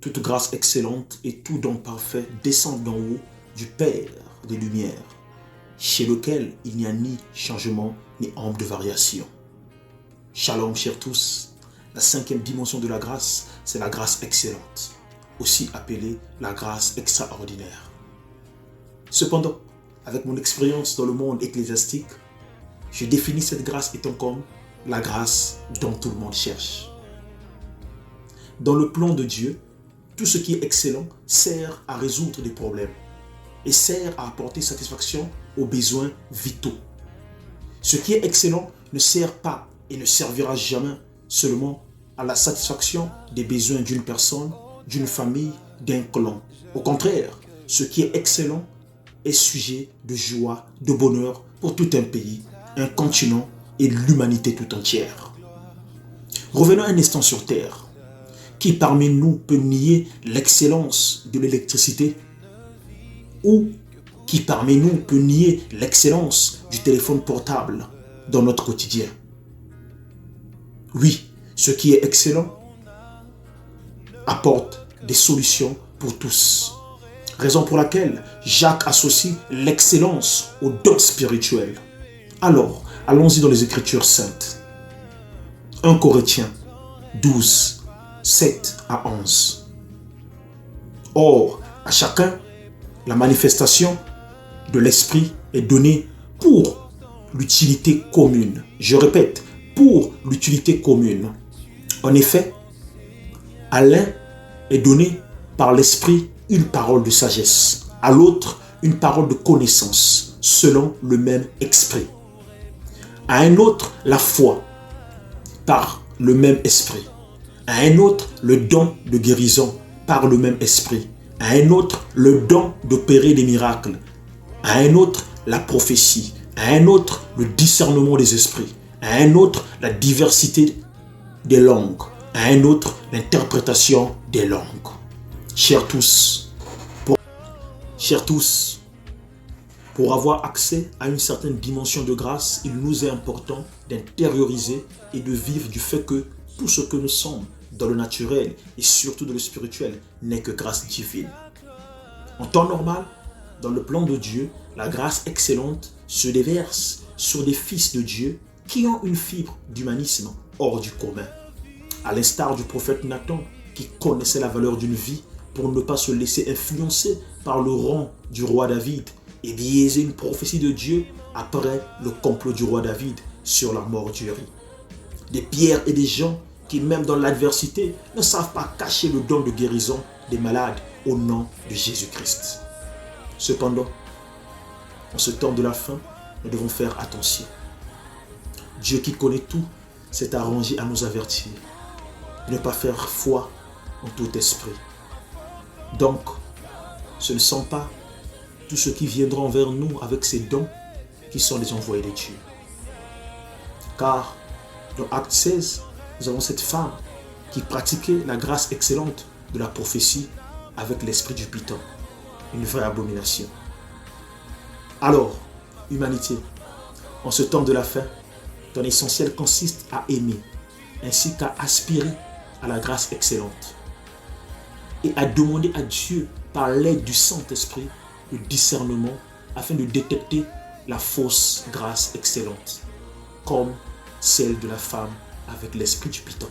Toute grâce excellente et tout don parfait descendent d'en haut du Père des Lumières, chez lequel il n'y a ni changement ni ombre de variation. Shalom, chers tous. La cinquième dimension de la grâce, c'est la grâce excellente, aussi appelée la grâce extraordinaire. Cependant, avec mon expérience dans le monde ecclésiastique, je définis cette grâce étant comme la grâce dont tout le monde cherche. Dans le plan de Dieu, tout ce qui est excellent sert à résoudre des problèmes et sert à apporter satisfaction aux besoins vitaux. Ce qui est excellent ne sert pas et ne servira jamais seulement à la satisfaction des besoins d'une personne, d'une famille, d'un clan. Au contraire, ce qui est excellent est sujet de joie, de bonheur pour tout un pays, un continent et l'humanité tout entière. Revenons un instant sur Terre. Qui parmi nous peut nier l'excellence de l'électricité? Ou qui parmi nous peut nier l'excellence du téléphone portable dans notre quotidien? Oui, ce qui est excellent apporte des solutions pour tous. Raison pour laquelle Jacques associe l'excellence au don spirituel. Alors, allons-y dans les Écritures saintes. 1 Corinthiens 12, 7 à 11. Or, à chacun, la manifestation de l'Esprit est donnée pour l'utilité commune. Je répète, pour l'utilité commune. En effet, à l'un est donné par l'Esprit une parole de sagesse, à l'autre une parole de connaissance, selon le même Esprit. À un autre, la foi, par le même Esprit. À un autre, le don de guérison, par le même Esprit. À un autre, le don d'opérer des miracles. À un autre, la prophétie. À un autre, le discernement des esprits. À un autre, la diversité des langues. À un autre, l'interprétation des langues. Chers tous, pour avoir accès à une certaine dimension de grâce, il nous est important d'intérioriser et de vivre du fait que tout ce que nous sommes dans le naturel et surtout dans le spirituel n'est que grâce divine. En temps normal, dans le plan de Dieu, la grâce excellente se déverse sur des fils de Dieu qui ont une fibre d'humanisme hors du commun. À l'instar du prophète Nathan qui connaissait la valeur d'une vie pour ne pas se laisser influencer par le rang du roi David et biaiser une prophétie de Dieu après le complot du roi David sur la mort d'Uri. Des Pierre et des Jean qui, même dans l'adversité, ne savent pas cacher le don de guérison des malades au nom de Jésus-Christ. Cependant, en ce temps de la fin, nous devons faire attention. Dieu qui connaît tout s'est arrangé à nous avertir. Ne pas faire foi en tout esprit. Donc, ce ne sont pas tous ceux qui viendront vers nous avec ces dons qui sont les envoyés de Dieu. Car dans Acte 16, nous avons cette femme qui pratiquait la grâce excellente de la prophétie avec l'esprit du python. Une vraie abomination. Alors, humanité, en ce temps de la fin, ton essentiel consiste à aimer, ainsi qu'à aspirer à la grâce excellente et à demander à Dieu, par l'aide du Saint-Esprit, le discernement afin de détecter la fausse grâce excellente, comme celle de la femme avec l'esprit du python.